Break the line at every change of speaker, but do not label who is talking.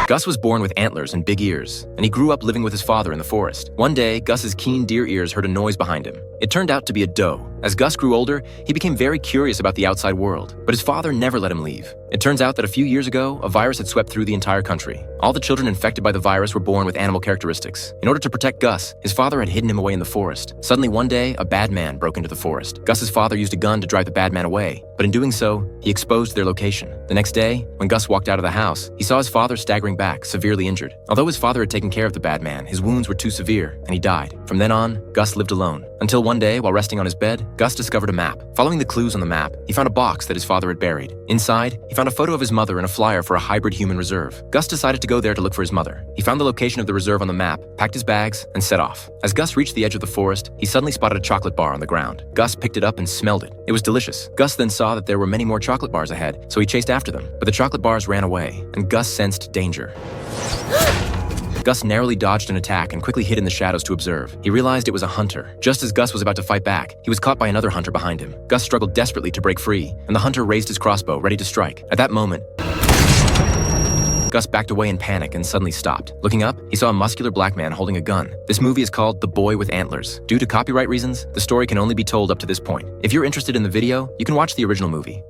Gus was born with antlers and big ears, and he grew up living with his father in the forest. One day, Gus's keen deer ears heard a noise behind him. It turned out to be a doe. As Gus grew older, he became very curious about the outside world, but his father never let him leave. It turns out that a few years ago, a virus had swept through the entire country. All the children infected by the virus were born with animal characteristics. In order to protect Gus, his father had hidden him away in the forest. Suddenly one day, a bad man broke into the forest. Gus's father used a gun to drive the bad man away, but in doing so, he exposed their location. The next day, when Gus walked out of the house, he saw his father staggering back, severely injured. Although his father had taken care of the bad man, his wounds were too severe, and he died. From then on, Gus lived alone. Until one day, while resting on his bed, Gus discovered a map. Following the clues on the map, he found a box that his father had buried. Inside, he found a photo of his mother and a flyer for a hybrid human reserve. Gus decided to go there to look for his mother. He found the location of the reserve on the map, packed his bags, and set off. As Gus reached the edge of the forest, he suddenly spotted a chocolate bar on the ground. Gus picked it up and smelled it. It was delicious. Gus then saw that there were many more chocolate bars ahead, so he chased after them. But the chocolate bars ran away, and Gus sensed danger. Gus narrowly dodged an attack and quickly hid in the shadows to observe. He realized it was a hunter. Just as Gus was about to fight back, he was caught by another hunter behind him. Gus struggled desperately to break free, and the hunter raised his crossbow, ready to strike. At that moment, Gus backed away in panic and suddenly stopped. Looking up, he saw a muscular black man holding a gun. This movie is called The Boy with Antlers. Due to copyright reasons, the story can only be told up to this point. If you're interested in the video, you can watch the original movie.